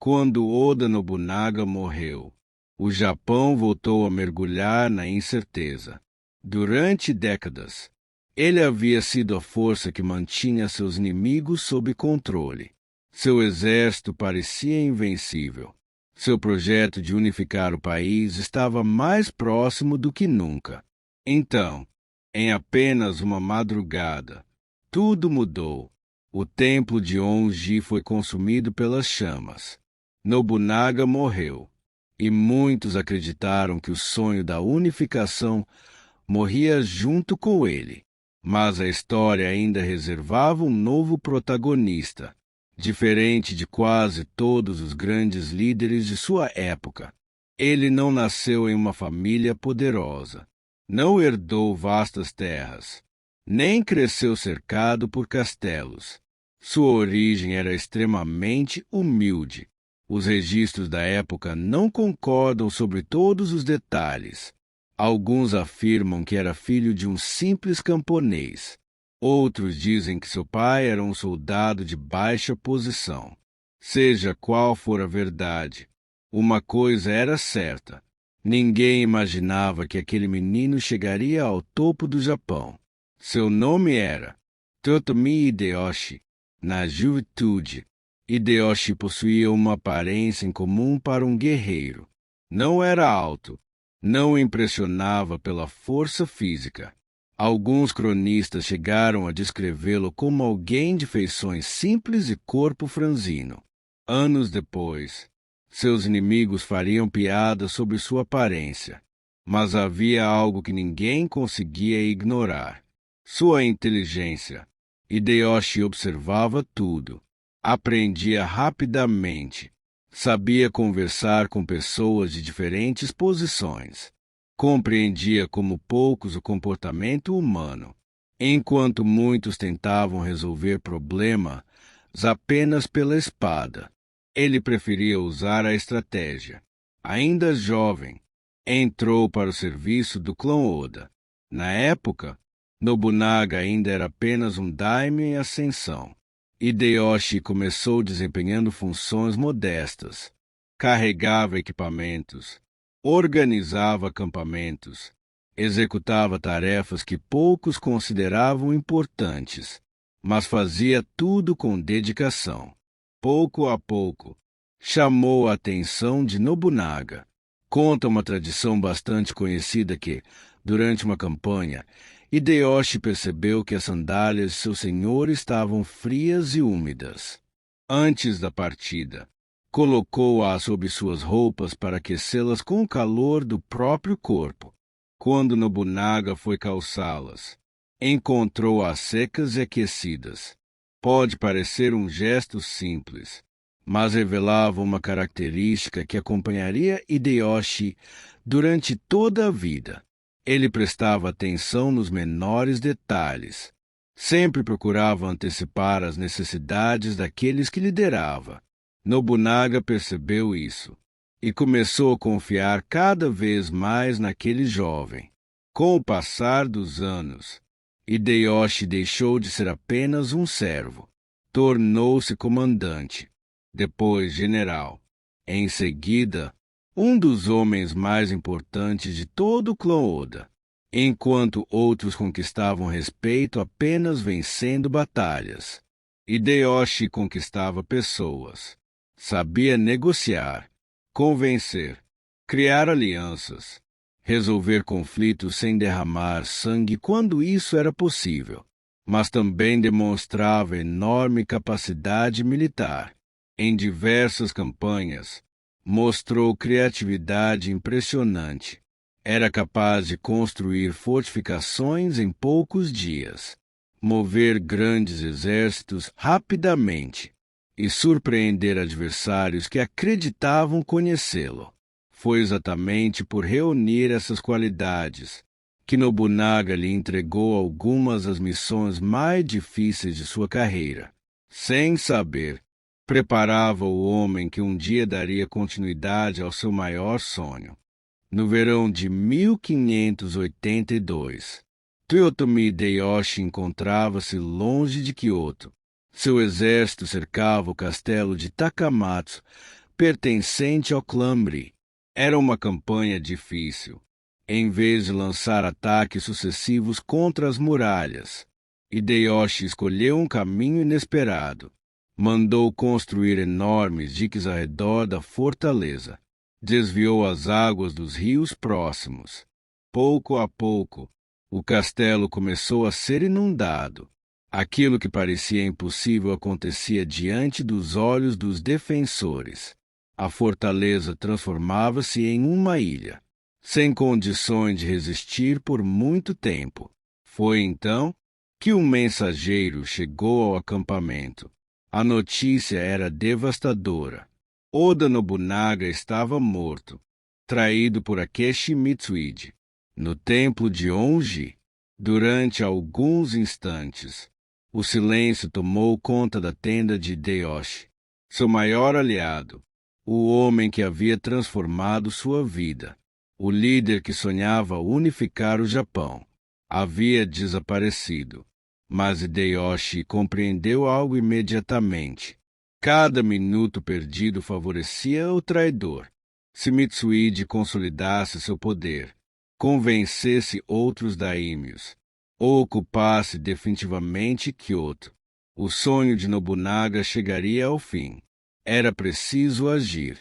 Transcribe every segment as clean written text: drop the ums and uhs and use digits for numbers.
Quando Oda Nobunaga morreu, o Japão voltou a mergulhar na incerteza. Durante décadas, ele havia sido a força que mantinha seus inimigos sob controle. Seu exército parecia invencível. Seu projeto de unificar o país estava mais próximo do que nunca. Então, em apenas uma madrugada, tudo mudou. O templo de Onji foi consumido pelas chamas. Nobunaga morreu, e muitos acreditaram que o sonho da unificação morria junto com ele. Mas a história ainda reservava um novo protagonista, diferente de quase todos os grandes líderes de sua época. Ele não nasceu em uma família poderosa, não herdou vastas terras, nem cresceu cercado por castelos. Sua origem era extremamente humilde. Os registros da época não concordam sobre todos os detalhes. Alguns afirmam que era filho de um simples camponês. Outros dizem que seu pai era um soldado de baixa posição. Seja qual for a verdade, uma coisa era certa: ninguém imaginava que aquele menino chegaria ao topo do Japão. Seu nome era Toyotomi Hideyoshi. Na juventude, Hideyoshi possuía uma aparência incomum para um guerreiro. Não era alto, não impressionava pela força física. Alguns cronistas chegaram a descrevê-lo como alguém de feições simples e corpo franzino. Anos depois, seus inimigos fariam piada sobre sua aparência, mas havia algo que ninguém conseguia ignorar: sua inteligência. Hideyoshi observava tudo, aprendia rapidamente, sabia conversar com pessoas de diferentes posições, compreendia como poucos o comportamento humano. Enquanto muitos tentavam resolver problemas apenas pela espada, ele preferia usar a estratégia. Ainda jovem, entrou para o serviço do clã Oda. Na época, Nobunaga ainda era apenas um daimyo em ascensão. Hideyoshi começou desempenhando funções modestas. Carregava equipamentos, organizava acampamentos, executava tarefas que poucos consideravam importantes, mas fazia tudo com dedicação. Pouco a pouco, chamou a atenção de Nobunaga. Conta uma tradição bastante conhecida que, durante uma campanha, Hideyoshi percebeu que as sandálias de seu senhor estavam frias e úmidas. Antes da partida, colocou-as sob suas roupas para aquecê-las com o calor do próprio corpo. Quando Nobunaga foi calçá-las, encontrou-as secas e aquecidas. Pode parecer um gesto simples, mas revelava uma característica que acompanharia Hideyoshi durante toda a vida. Ele prestava atenção nos menores detalhes. Sempre procurava antecipar as necessidades daqueles que liderava. Nobunaga percebeu isso e começou a confiar cada vez mais naquele jovem. Com o passar dos anos, Hideyoshi deixou de ser apenas um servo. Tornou-se comandante, depois general. Em seguida, um dos homens mais importantes de todo o clã Oda, enquanto outros conquistavam respeito apenas vencendo batalhas. Hideyoshi conquistava pessoas, sabia negociar, convencer, criar alianças, resolver conflitos sem derramar sangue quando isso era possível, mas também demonstrava enorme capacidade militar. Em diversas campanhas, mostrou criatividade impressionante. Era capaz de construir fortificações em poucos dias, mover grandes exércitos rapidamente e surpreender adversários que acreditavam conhecê-lo. Foi exatamente por reunir essas qualidades que Nobunaga lhe entregou algumas das missões mais difíceis de sua carreira. Sem saber, preparava o homem que um dia daria continuidade ao seu maior sonho. No verão de 1582, Toyotomi Hideyoshi encontrava-se longe de Kyoto. Seu exército cercava o castelo de Takamatsu pertencente ao clã Mri. Era uma campanha difícil. Em vez de lançar ataques sucessivos contra as muralhas, Hideyoshi escolheu um caminho inesperado. Mandou construir enormes diques ao redor da fortaleza. Desviou as águas dos rios próximos. Pouco a pouco, o castelo começou a ser inundado. Aquilo que parecia impossível acontecia diante dos olhos dos defensores. A fortaleza transformava-se em uma ilha, sem condições de resistir por muito tempo. Foi então que um mensageiro chegou ao acampamento. A notícia era devastadora. Oda Nobunaga estava morto, traído por Akechi Mitsuhide, no templo de Onji. Durante alguns instantes, o silêncio tomou conta da tenda de Hideyoshi, seu maior aliado, o homem que havia transformado sua vida, o líder que sonhava unificar o Japão. Havia desaparecido. Mas Hideyoshi compreendeu algo imediatamente. Cada minuto perdido favorecia o traidor. Se Mitsuhide consolidasse seu poder, convencesse outros daimyos, ou ocupasse definitivamente Kyoto, o sonho de Nobunaga chegaria ao fim. Era preciso agir,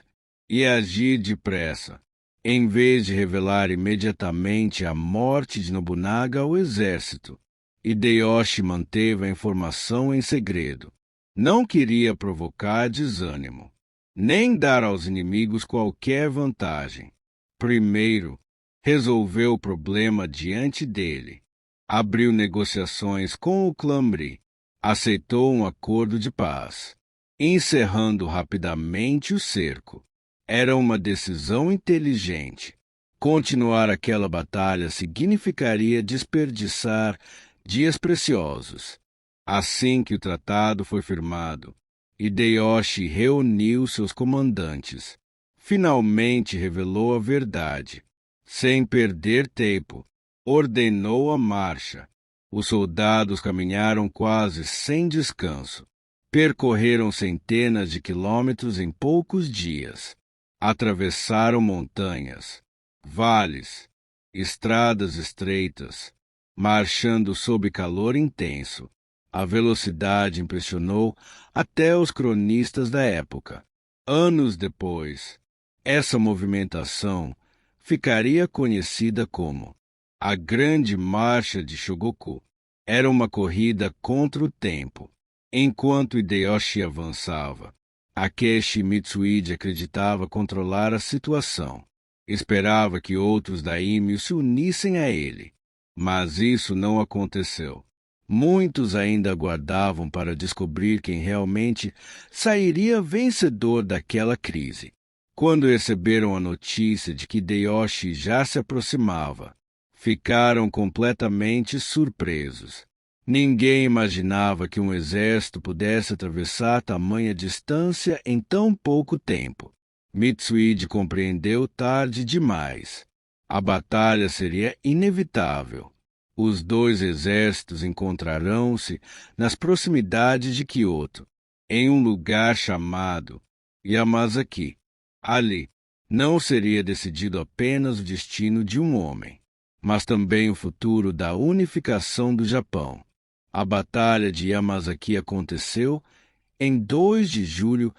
e agir depressa. Em vez de revelar imediatamente a morte de Nobunaga ao exército, Hideyoshi manteve a informação em segredo. Não queria provocar desânimo, nem dar aos inimigos qualquer vantagem. Primeiro, resolveu o problema diante dele. Abriu negociações com o clã Mri. Aceitou um acordo de paz, encerrando rapidamente o cerco. Era uma decisão inteligente. Continuar aquela batalha significaria desperdiçar dias preciosos. Assim que o tratado foi firmado, Hideyoshi reuniu seus comandantes. Finalmente revelou a verdade. Sem perder tempo, ordenou a marcha. Os soldados caminharam quase sem descanso. Percorreram centenas de quilômetros em poucos dias. Atravessaram montanhas, vales, estradas estreitas, marchando sob calor intenso. A velocidade impressionou até os cronistas da época. Anos depois, essa movimentação ficaria conhecida como a Grande Marcha de Shogoku. Era uma corrida contra o tempo. Enquanto Hideyoshi avançava, Akechi Mitsuhide acreditava controlar a situação. Esperava que outros daimyos se unissem a ele. Mas isso não aconteceu. Muitos ainda aguardavam para descobrir quem realmente sairia vencedor daquela crise. Quando receberam a notícia de que Hideyoshi já se aproximava, ficaram completamente surpresos. Ninguém imaginava que um exército pudesse atravessar tamanha distância em tão pouco tempo. Mitsuhide compreendeu tarde demais. A batalha seria inevitável. Os dois exércitos encontrarão-se nas proximidades de Kyoto, em um lugar chamado Yamazaki. Ali, não seria decidido apenas o destino de um homem, mas também o futuro da unificação do Japão. A Batalha de Yamazaki aconteceu em 2 de julho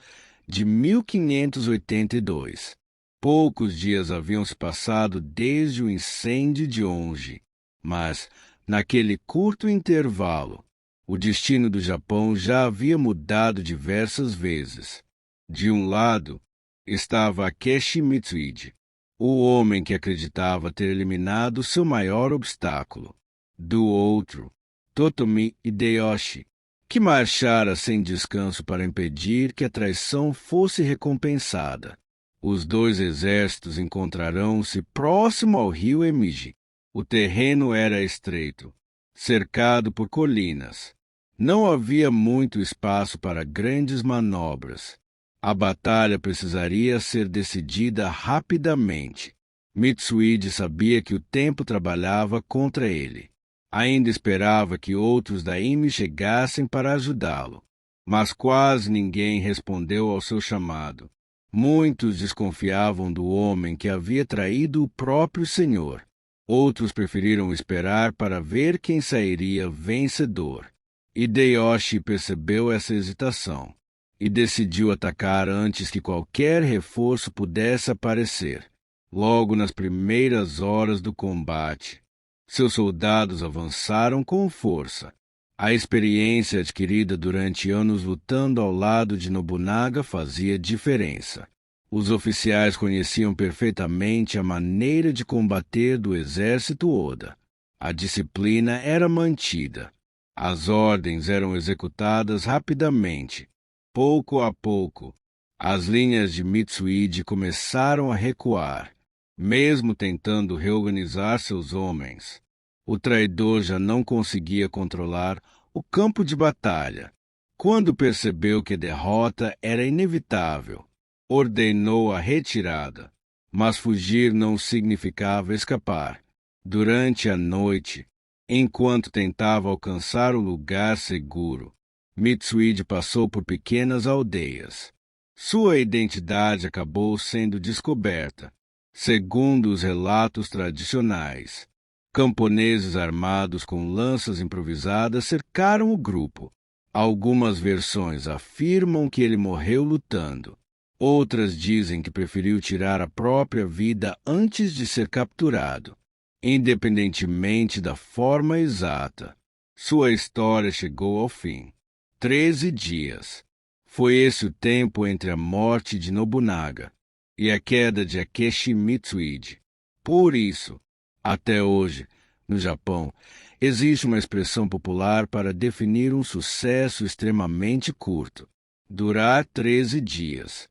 de 1582. Poucos dias haviam se passado desde o incêndio de Onji, mas, naquele curto intervalo, o destino do Japão já havia mudado diversas vezes. De um lado, estava Akechi Mitsuhide, o homem que acreditava ter eliminado seu maior obstáculo. Do outro, Totomi Hideyoshi, que marchara sem descanso para impedir que a traição fosse recompensada. Os dois exércitos encontrarão-se próximo ao rio Emiji. O terreno era estreito, cercado por colinas. Não havia muito espaço para grandes manobras. A batalha precisaria ser decidida rapidamente. Mitsuhide sabia que o tempo trabalhava contra ele. Ainda esperava que outros daimyos chegassem para ajudá-lo, mas quase ninguém respondeu ao seu chamado. Muitos desconfiavam do homem que havia traído o próprio Senhor. Outros preferiram esperar para ver quem sairia vencedor. Hideyoshi percebeu essa hesitação e decidiu atacar antes que qualquer reforço pudesse aparecer. Logo nas primeiras horas do combate, seus soldados avançaram com força. A experiência adquirida durante anos lutando ao lado de Nobunaga fazia diferença. Os oficiais conheciam perfeitamente a maneira de combater do exército Oda. A disciplina era mantida. As ordens eram executadas rapidamente. Pouco a pouco, as linhas de Mitsuide começaram a recuar. Mesmo tentando reorganizar seus homens, o traidor já não conseguia controlar o campo de batalha. Quando percebeu que a derrota era inevitável, ordenou a retirada. Mas fugir não significava escapar. Durante a noite, enquanto tentava alcançar o lugar seguro, Mitsuide passou por pequenas aldeias. Sua identidade acabou sendo descoberta. Segundo os relatos tradicionais, camponeses armados com lanças improvisadas cercaram o grupo. Algumas versões afirmam que ele morreu lutando. Outras dizem que preferiu tirar a própria vida antes de ser capturado. Independentemente da forma exata, sua história chegou ao fim. 13 dias. Foi esse o tempo entre a morte de Nobunaga e a queda de Akechi Mitsuide. Por isso, até hoje, no Japão, existe uma expressão popular para definir um sucesso extremamente curto: durar 13 dias.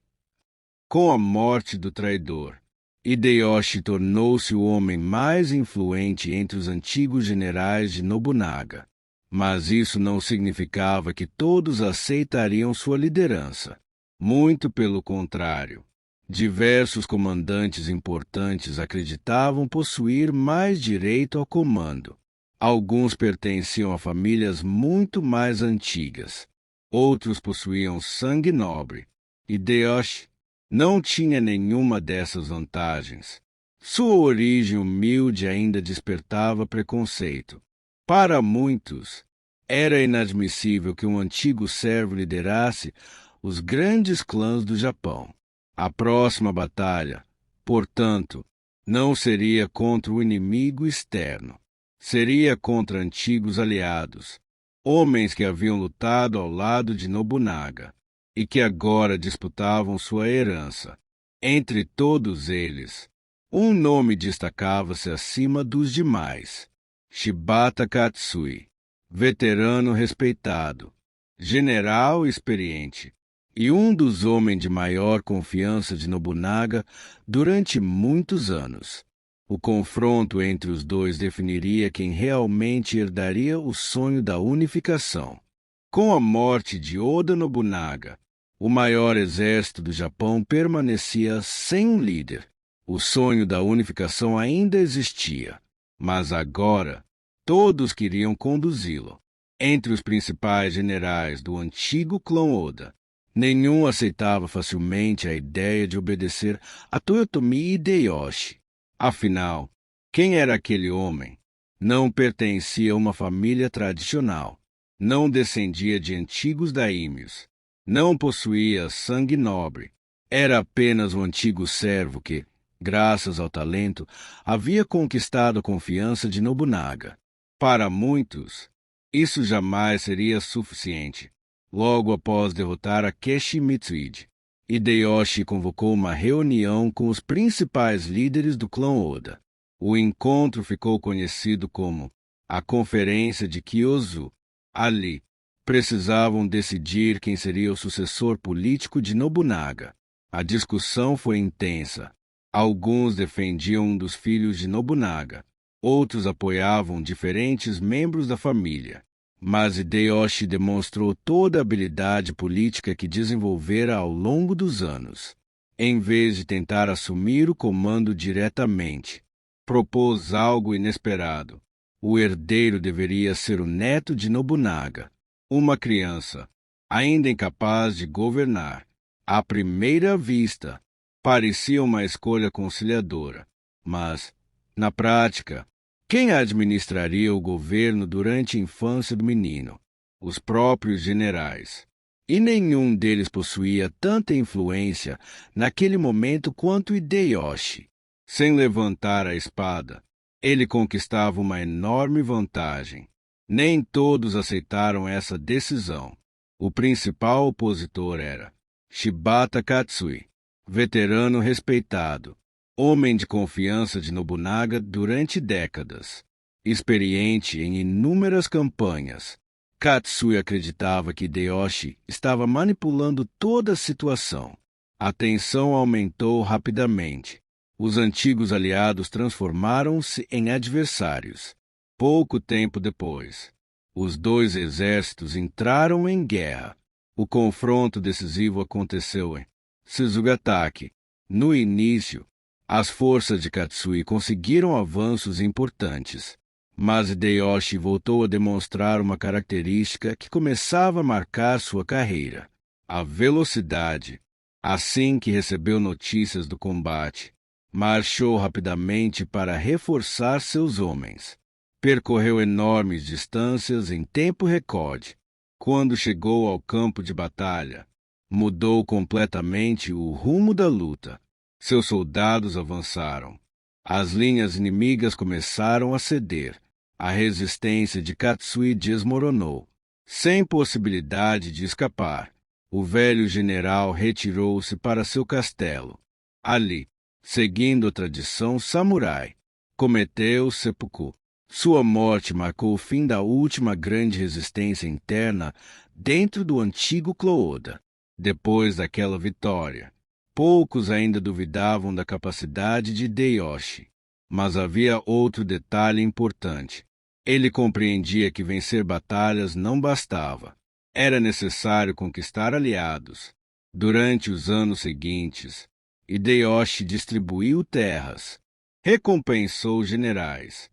Com a morte do traidor, Hideyoshi tornou-se o homem mais influente entre os antigos generais de Nobunaga. Mas isso não significava que todos aceitariam sua liderança. Muito pelo contrário. Diversos comandantes importantes acreditavam possuir mais direito ao comando. Alguns pertenciam a famílias muito mais antigas. Outros possuíam sangue nobre. Hideyoshi não tinha nenhuma dessas vantagens. Sua origem humilde ainda despertava preconceito. Para muitos, era inadmissível que um antigo servo liderasse os grandes clãs do Japão. A próxima batalha, portanto, não seria contra o inimigo externo. Seria contra antigos aliados, homens que haviam lutado ao lado de Nobunaga e que agora disputavam sua herança. Entre todos eles, um nome destacava-se acima dos demais: Shibata Katsui, veterano respeitado, general experiente e um dos homens de maior confiança de Nobunaga durante muitos anos. O confronto entre os dois definiria quem realmente herdaria o sonho da unificação. Com a morte de Oda Nobunaga, o maior exército do Japão permanecia sem um líder. O sonho da unificação ainda existia, mas agora todos queriam conduzi-lo. Entre os principais generais do antigo clã Oda, nenhum aceitava facilmente a ideia de obedecer a Toyotomi Hideyoshi. Afinal, quem era aquele homem? Não pertencia a uma família tradicional. Não descendia de antigos daímios. Não possuía sangue nobre. Era apenas um antigo servo que, graças ao talento, havia conquistado a confiança de Nobunaga. Para muitos, isso jamais seria suficiente. Logo após derrotar Akechi Mitsuide, Hideyoshi convocou uma reunião com os principais líderes do clã Oda. O encontro ficou conhecido como a Conferência de Kyozu. Ali, precisavam decidir quem seria o sucessor político de Nobunaga. A discussão foi intensa. Alguns defendiam um dos filhos de Nobunaga. Outros apoiavam diferentes membros da família. Mas Hideyoshi demonstrou toda a habilidade política que desenvolvera ao longo dos anos. Em vez de tentar assumir o comando diretamente, propôs algo inesperado. O herdeiro deveria ser o neto de Nobunaga, uma criança, ainda incapaz de governar. À primeira vista, parecia uma escolha conciliadora, mas, na prática, quem administraria o governo durante a infância do menino? Os próprios generais. E nenhum deles possuía tanta influência naquele momento quanto Hideyoshi. Sem levantar a espada, ele conquistava uma enorme vantagem. Nem todos aceitaram essa decisão. O principal opositor era Shibata Katsui, veterano respeitado, homem de confiança de Nobunaga durante décadas. Experiente em inúmeras campanhas, Katsui acreditava que Hideyoshi estava manipulando toda a situação. A tensão aumentou rapidamente. Os antigos aliados transformaram-se em adversários. Pouco tempo depois, os dois exércitos entraram em guerra. O confronto decisivo aconteceu em Suzugatake. No início, as forças de Katsui conseguiram avanços importantes, mas Hideyoshi voltou a demonstrar uma característica que começava a marcar sua carreira: a velocidade. Assim que recebeu notícias do combate, marchou rapidamente para reforçar seus homens. Percorreu enormes distâncias em tempo recorde. Quando chegou ao campo de batalha, mudou completamente o rumo da luta. Seus soldados avançaram. As linhas inimigas começaram a ceder. A resistência de Katsui desmoronou. Sem possibilidade de escapar, o velho general retirou-se para seu castelo. Ali, seguindo a tradição samurai, cometeu seppuku. Sua morte marcou o fim da última grande resistência interna dentro do antigo Clooda. Depois daquela vitória, poucos ainda duvidavam da capacidade de Hideyoshi. Mas havia outro detalhe importante. Ele compreendia que vencer batalhas não bastava. Era necessário conquistar aliados. Durante os anos seguintes, Hideyoshi distribuiu terras, recompensou generais,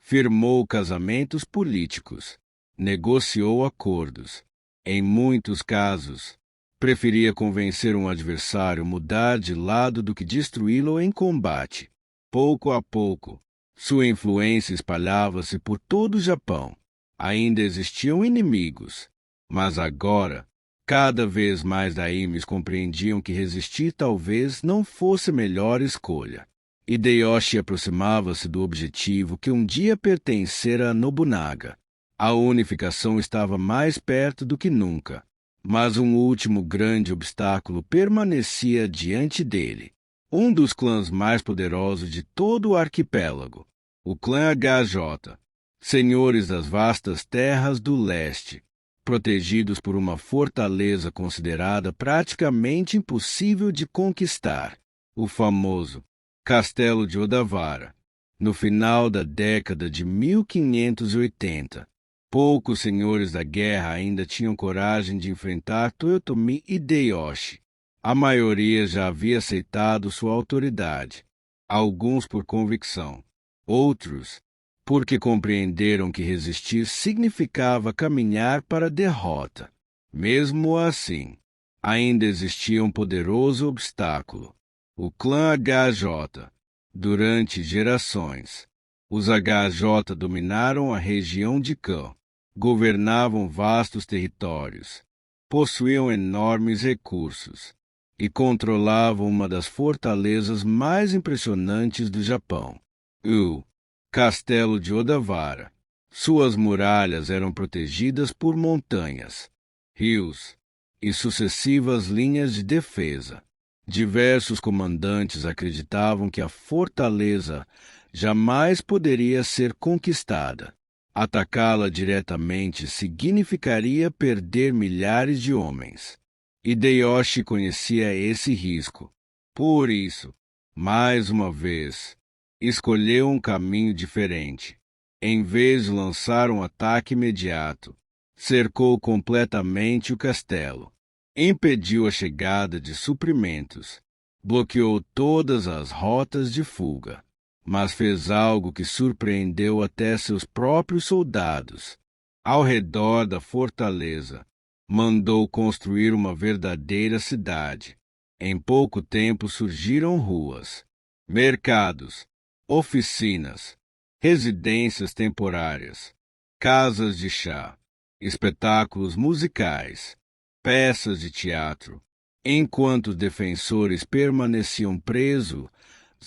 firmou casamentos políticos, negociou acordos. Em muitos casos, preferia convencer um adversário a mudar de lado do que destruí-lo em combate. Pouco a pouco, sua influência espalhava-se por todo o Japão. Ainda existiam inimigos, mas agora, cada vez mais daimyos compreendiam que resistir talvez não fosse a melhor escolha. Hideyoshi aproximava-se do objetivo que um dia pertencera a Nobunaga. A unificação estava mais perto do que nunca, mas um último grande obstáculo permanecia diante dele. Um dos clãs mais poderosos de todo o arquipélago, o clã HJ, senhores das vastas terras do leste, protegidos por uma fortaleza considerada praticamente impossível de conquistar, o famoso Castelo de Odawara. No final da década de 1580, poucos senhores da guerra ainda tinham coragem de enfrentar Toyotomi Hideyoshi. A maioria já havia aceitado sua autoridade, alguns por convicção, outros porque compreenderam que resistir significava caminhar para a derrota. Mesmo assim, ainda existia um poderoso obstáculo: o clã HJ. Durante gerações, os HJ dominaram a região de Kan, governavam vastos territórios, possuíam enormes recursos e controlavam uma das fortalezas mais impressionantes do Japão, o Castelo de Odawara. Suas muralhas eram protegidas por montanhas, rios e sucessivas linhas de defesa. Diversos comandantes acreditavam que a fortaleza jamais poderia ser conquistada. Atacá-la diretamente significaria perder milhares de homens. Hideyoshi conhecia esse risco. Por isso, mais uma vez, escolheu um caminho diferente. Em vez de lançar um ataque imediato, cercou completamente o castelo, impediu a chegada de suprimentos, bloqueou todas as rotas de fuga, mas fez algo que surpreendeu até seus próprios soldados. Ao redor da fortaleza, mandou construir uma verdadeira cidade. Em pouco tempo surgiram ruas, mercados, oficinas, residências temporárias, casas de chá, espetáculos musicais, peças de teatro, enquanto os defensores permaneciam presos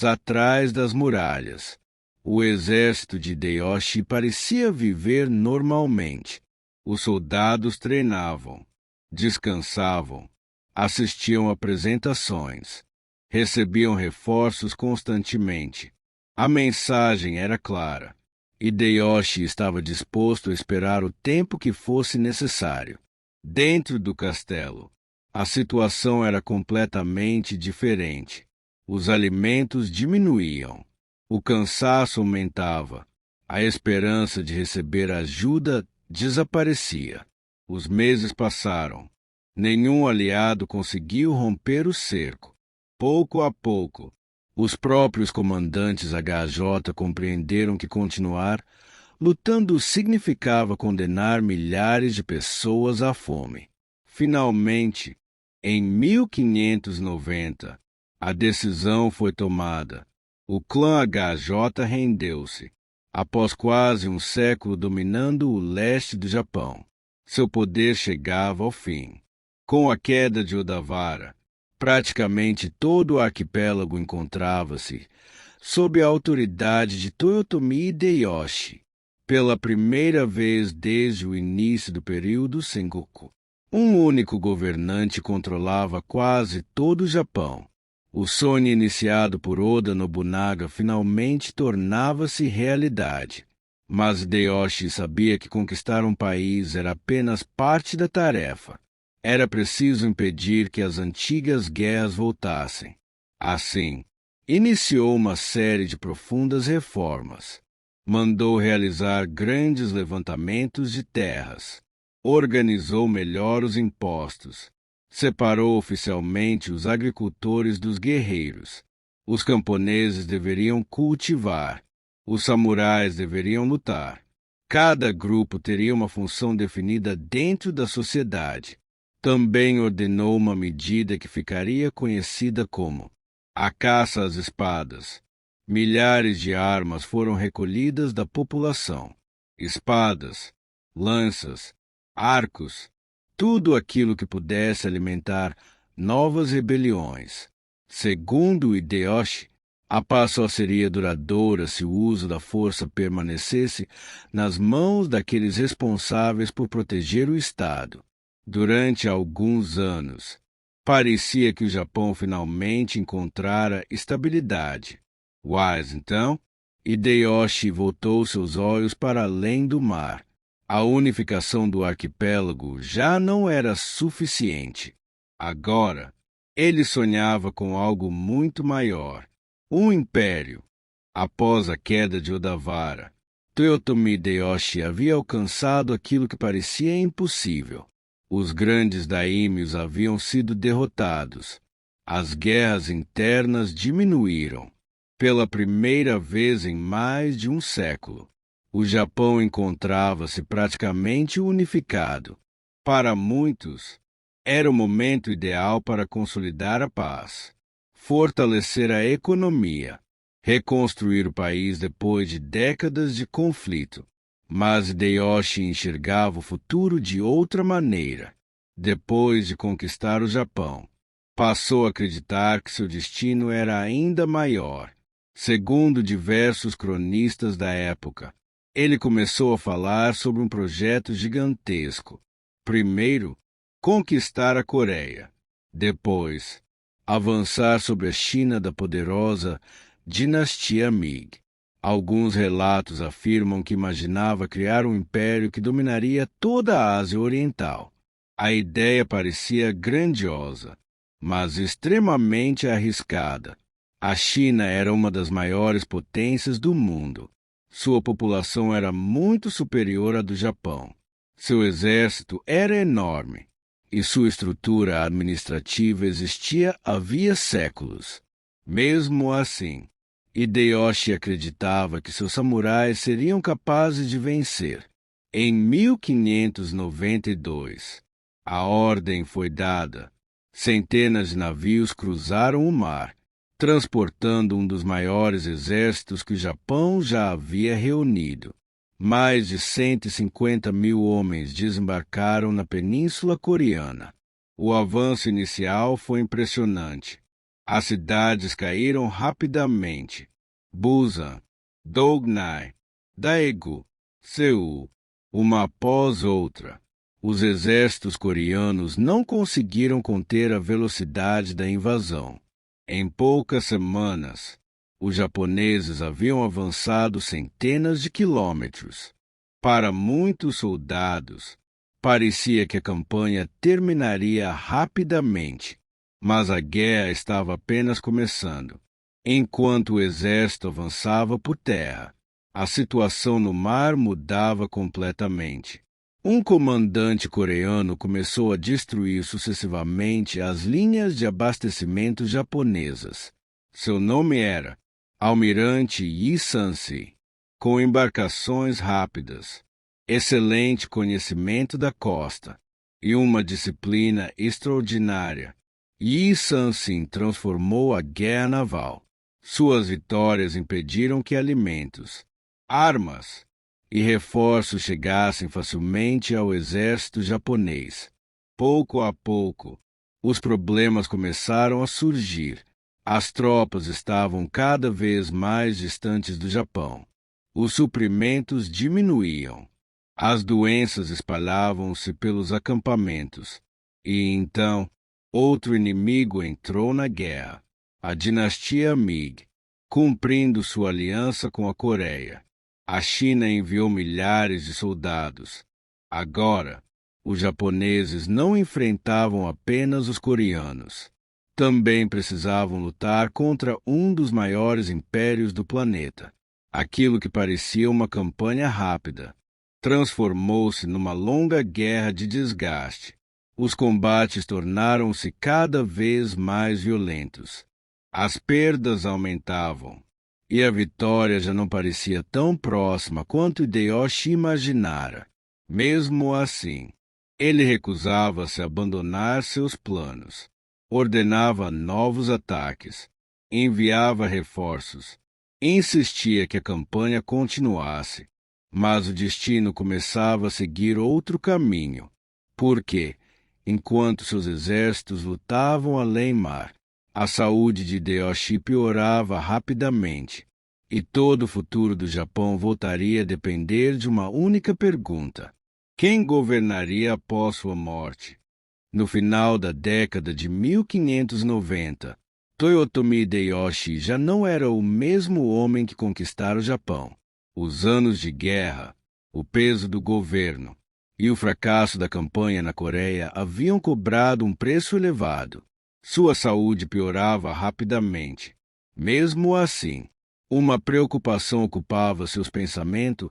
atrás das muralhas. O exército de Hideyoshi parecia viver normalmente. Os soldados treinavam, descansavam, assistiam a apresentações, recebiam reforços constantemente. A mensagem era clara. Hideyoshi estava disposto a esperar o tempo que fosse necessário. Dentro do castelo, a situação era completamente diferente. Os alimentos diminuíam, o cansaço aumentava, a esperança de receber ajuda desaparecia. Os meses passaram. Nenhum aliado conseguiu romper o cerco. Pouco a pouco, os próprios comandantes HJ compreenderam que continuar lutando significava condenar milhares de pessoas à fome. Finalmente, em 1590, a decisão foi tomada. O clã HJ rendeu-se. Após quase um século dominando o leste do Japão, seu poder chegava ao fim. Com a queda de Odawara, praticamente todo o arquipélago encontrava-se sob a autoridade de Toyotomi Hideyoshi. Pela primeira vez desde o início do período Sengoku, um único governante controlava quase todo o Japão. O sonho iniciado por Oda Nobunaga finalmente tornava-se realidade. Mas Hideyoshi sabia que conquistar um país era apenas parte da tarefa. Era preciso impedir que as antigas guerras voltassem. Assim, iniciou uma série de profundas reformas. Mandou realizar grandes levantamentos de terras. Organizou melhor os impostos. Separou oficialmente os agricultores dos guerreiros. Os camponeses deveriam cultivar. Os samurais deveriam lutar. Cada grupo teria uma função definida dentro da sociedade. Também ordenou uma medida que ficaria conhecida como a caça às espadas. Milhares de armas foram recolhidas da população. Espadas, lanças, arcos, tudo aquilo que pudesse alimentar novas rebeliões. Segundo Hideyoshi, a paz só seria duradoura se o uso da força permanecesse nas mãos daqueles responsáveis por proteger o Estado. Durante alguns anos, parecia que o Japão finalmente encontrara estabilidade. Mas então, Hideyoshi voltou seus olhos para além do mar. A unificação do arquipélago já não era suficiente. Agora, ele sonhava com algo muito maior. Um império. Após a queda de Odawara, Toyotomi Hideyoshi havia alcançado aquilo que parecia impossível. Os grandes daimyos haviam sido derrotados. As guerras internas diminuíram. Pela primeira vez em mais de um século, o Japão encontrava-se praticamente unificado. Para muitos, era o momento ideal para consolidar a paz, fortalecer a economia, reconstruir o país depois de décadas de conflito. Mas Hideyoshi enxergava o futuro de outra maneira. Depois de conquistar o Japão, passou a acreditar que seu destino era ainda maior. Segundo diversos cronistas da época, ele começou a falar sobre um projeto gigantesco. Primeiro, conquistar a Coreia. Depois, avançar sobre a China da poderosa dinastia Ming. Alguns relatos afirmam que imaginava criar um império que dominaria toda a Ásia Oriental. A ideia parecia grandiosa, mas extremamente arriscada. A China era uma das maiores potências do mundo. Sua população era muito superior à do Japão. Seu exército era enorme e sua estrutura administrativa existia havia séculos. Mesmo assim, Hideyoshi acreditava que seus samurais seriam capazes de vencer. Em 1592, a ordem foi dada. Centenas de navios cruzaram o mar, transportando um dos maiores exércitos que o Japão já havia reunido. Mais de 150 mil homens desembarcaram na Península Coreana. O avanço inicial foi impressionante. As cidades caíram rapidamente. Busan, Dongnam, Daegu, Seul, uma após outra. Os exércitos coreanos não conseguiram conter a velocidade da invasão. Em poucas semanas, os japoneses haviam avançado centenas de quilômetros. Para muitos soldados, parecia que a campanha terminaria rapidamente, mas a guerra estava apenas começando. Enquanto o exército avançava por terra, a situação no mar mudava completamente. Um comandante coreano começou a destruir sucessivamente as linhas de abastecimento japonesas. Seu nome era Almirante Yi Sansi, com embarcações rápidas, excelente conhecimento da costa e uma disciplina extraordinária. Yi Sansi transformou a guerra naval. Suas vitórias impediram que alimentos, armas e reforços chegassem facilmente ao exército japonês. Pouco a pouco, os problemas começaram a surgir. As tropas estavam cada vez mais distantes do Japão. Os suprimentos diminuíam. As doenças espalhavam-se pelos acampamentos. E então, outro inimigo entrou na guerra, a dinastia Ming, cumprindo sua aliança com a Coreia. A China enviou milhares de soldados. Agora, os japoneses não enfrentavam apenas os coreanos. Também precisavam lutar contra um dos maiores impérios do planeta. Aquilo que parecia uma campanha rápida transformou-se numa longa guerra de desgaste. Os combates tornaram-se cada vez mais violentos. As perdas aumentavam. E a vitória já não parecia tão próxima quanto Hideyoshi imaginara. Mesmo assim, ele recusava-se a abandonar seus planos. Ordenava novos ataques, enviava reforços, insistia que a campanha continuasse. Mas o destino começava a seguir outro caminho, porque, enquanto seus exércitos lutavam além-mar, a saúde de Hideyoshi piorava rapidamente, e todo o futuro do Japão voltaria a depender de uma única pergunta: quem governaria após sua morte? No final da década de 1590, Toyotomi Hideyoshi já não era o mesmo homem que conquistara o Japão. Os anos de guerra, o peso do governo e o fracasso da campanha na Coreia haviam cobrado um preço elevado. Sua saúde piorava rapidamente. Mesmo assim, uma preocupação ocupava seus pensamentos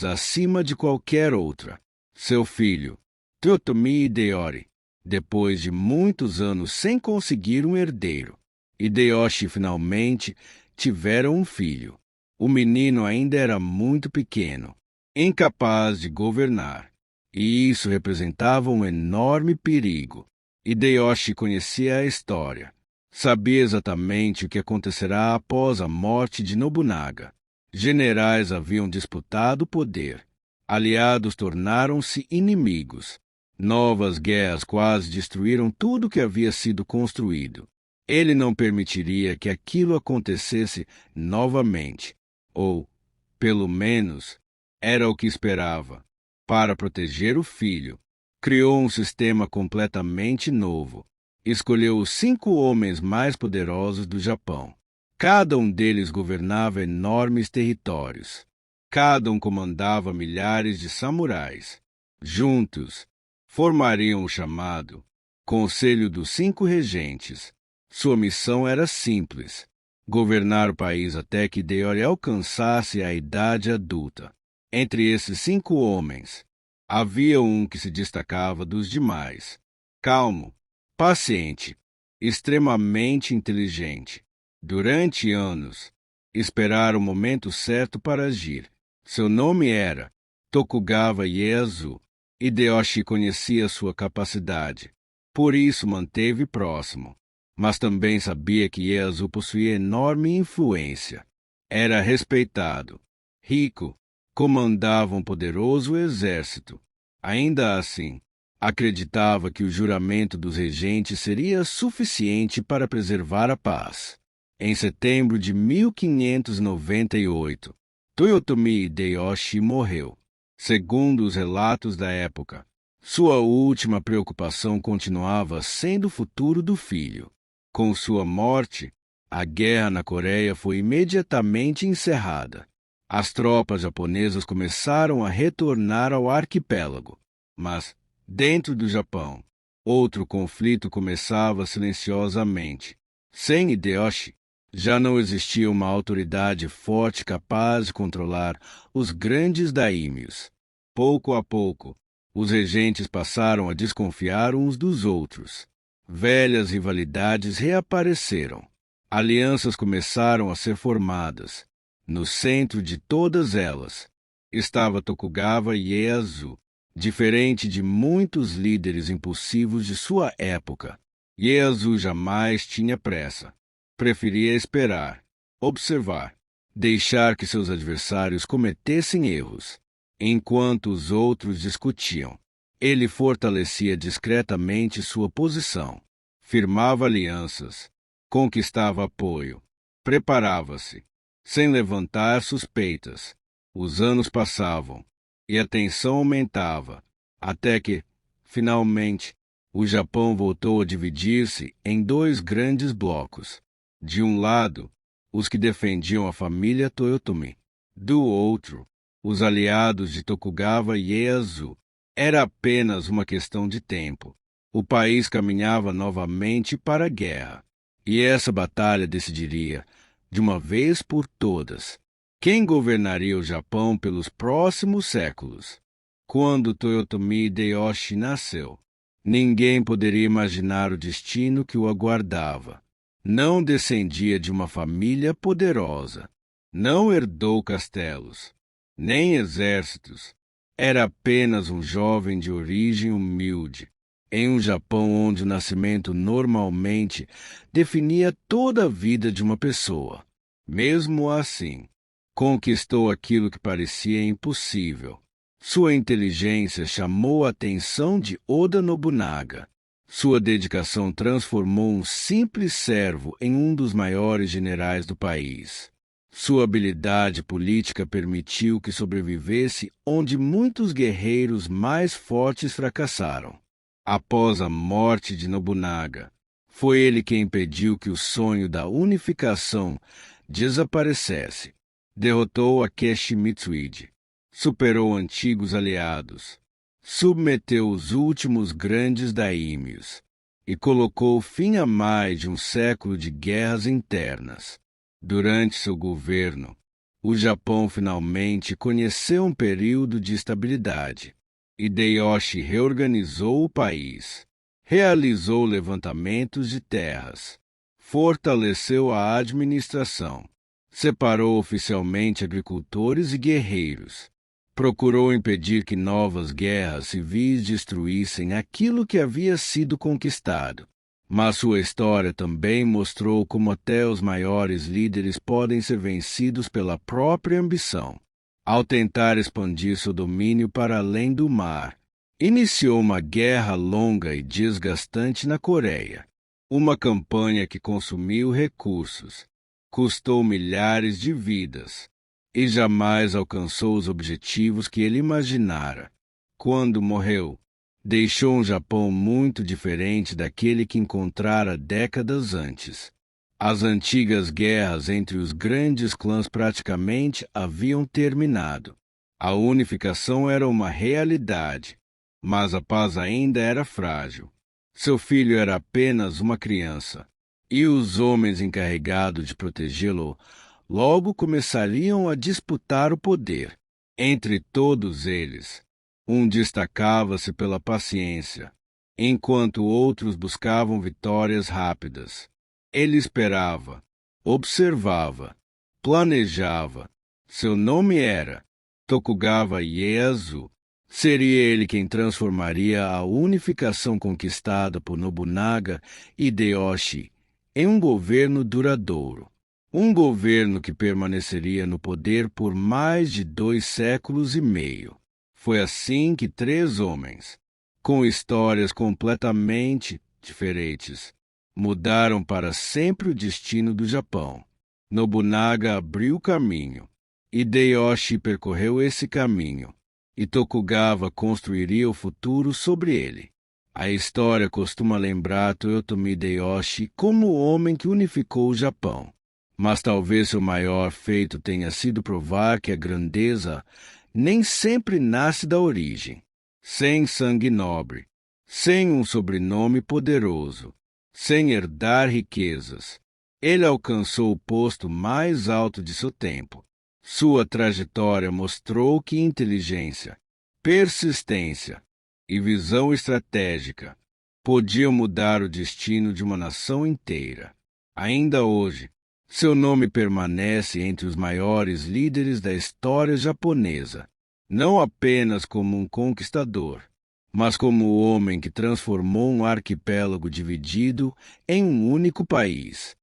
acima de qualquer outra. Seu filho, Toyotomi Hideyoshi, depois de muitos anos sem conseguir um herdeiro, Hideyoshi finalmente tivera um filho. O menino ainda era muito pequeno, incapaz de governar, e isso representava um enorme perigo. Hideyoshi conhecia a história. Sabia exatamente o que acontecerá após a morte de Nobunaga. Generais haviam disputado o poder. Aliados tornaram-se inimigos. Novas guerras quase destruíram tudo que havia sido construído. Ele não permitiria que aquilo acontecesse novamente. Ou, pelo menos, era o que esperava. Para proteger o filho, criou um sistema completamente novo. Escolheu os 5 homens mais poderosos do Japão. Cada um deles governava enormes territórios. Cada um comandava milhares de samurais. Juntos, formariam o chamado Conselho dos 5 Regentes. Sua missão era simples: governar o país até que Hideyoshi alcançasse a idade adulta. Entre esses 5 homens, havia um que se destacava dos demais: calmo, paciente, extremamente inteligente. Durante anos, esperara o momento certo para agir. Seu nome era Tokugawa Ieyasu. Hideyoshi conhecia sua capacidade. Por isso manteve próximo. Mas também sabia que Ieyasu possuía enorme influência. Era respeitado, rico, comandava um poderoso exército. Ainda assim, acreditava que o juramento dos regentes seria suficiente para preservar a paz. Em setembro de 1598, Toyotomi Hideyoshi morreu. Segundo os relatos da época, sua última preocupação continuava sendo o futuro do filho. Com sua morte, a guerra na Coreia foi imediatamente encerrada. As tropas japonesas começaram a retornar ao arquipélago. Mas, dentro do Japão, outro conflito começava silenciosamente. Sem Hideyoshi, já não existia uma autoridade forte capaz de controlar os grandes daímios. Pouco a pouco, os regentes passaram a desconfiar uns dos outros. Velhas rivalidades reapareceram. Alianças começaram a ser formadas. No centro de todas elas estava Tokugawa Ieyasu. Diferente de muitos líderes impulsivos de sua época, Ieyasu jamais tinha pressa. Preferia esperar, observar, deixar que seus adversários cometessem erros. Enquanto os outros discutiam, ele fortalecia discretamente sua posição, firmava alianças, conquistava apoio, preparava-se, sem levantar suspeitas. Os anos passavam e a tensão aumentava, até que, finalmente, o Japão voltou a dividir-se em dois grandes blocos. De um lado, os que defendiam a família Toyotomi. Do outro, os aliados de Tokugawa Ieyasu. Era apenas uma questão de tempo. O país caminhava novamente para a guerra. E essa batalha decidiria, de uma vez por todas, quem governaria o Japão pelos próximos séculos. Quando Toyotomi Hideyoshi nasceu, ninguém poderia imaginar o destino que o aguardava. Não descendia de uma família poderosa. Não herdou castelos, nem exércitos. Era apenas um jovem de origem humilde, em um Japão onde o nascimento normalmente definia toda a vida de uma pessoa. Mesmo assim, conquistou aquilo que parecia impossível. Sua inteligência chamou a atenção de Oda Nobunaga. Sua dedicação transformou um simples servo em um dos maiores generais do país. Sua habilidade política permitiu que sobrevivesse onde muitos guerreiros mais fortes fracassaram. Após a morte de Nobunaga, foi ele quem impediu que o sonho da unificação desaparecesse. Derrotou Akechi Mitsuhide, superou antigos aliados, submeteu os últimos grandes daímios e colocou fim a mais de um século de guerras internas. Durante seu governo, o Japão finalmente conheceu um período de estabilidade. Hideyoshi reorganizou o país, realizou levantamentos de terras, fortaleceu a administração, separou oficialmente agricultores e guerreiros, procurou impedir que novas guerras civis destruíssem aquilo que havia sido conquistado. Mas sua história também mostrou como até os maiores líderes podem ser vencidos pela própria ambição. Ao tentar expandir seu domínio para além do mar, iniciou uma guerra longa e desgastante na Coreia. Uma campanha que consumiu recursos, custou milhares de vidas e jamais alcançou os objetivos que ele imaginara. Quando morreu, deixou um Japão muito diferente daquele que encontrara décadas antes. As antigas guerras entre os grandes clãs praticamente haviam terminado. A unificação era uma realidade, mas a paz ainda era frágil. Seu filho era apenas uma criança, e os homens encarregados de protegê-lo logo começariam a disputar o poder. Entre todos eles, um destacava-se pela paciência, enquanto outros buscavam vitórias rápidas. Ele esperava, observava, planejava. Seu nome era Tokugawa Ieyasu. Seria ele quem transformaria a unificação conquistada por Nobunaga Hideyoshi em um governo duradouro. Um governo que permaneceria no poder por mais de 2 séculos e meio. Foi assim que 3 homens, com histórias completamente diferentes, mudaram para sempre o destino do Japão. Nobunaga abriu o caminho, Hideyoshi percorreu esse caminho, e Tokugawa construiria o futuro sobre ele. A história costuma lembrar Toyotomi Hideyoshi como o homem que unificou o Japão. Mas talvez seu maior feito tenha sido provar que a grandeza nem sempre nasce da origem. Sem sangue nobre, sem um sobrenome poderoso, sem herdar riquezas, ele alcançou o posto mais alto de seu tempo. Sua trajetória mostrou que inteligência, persistência e visão estratégica podiam mudar o destino de uma nação inteira. Ainda hoje, seu nome permanece entre os maiores líderes da história japonesa, não apenas como um conquistador, mas como o homem que transformou um arquipélago dividido em um único país.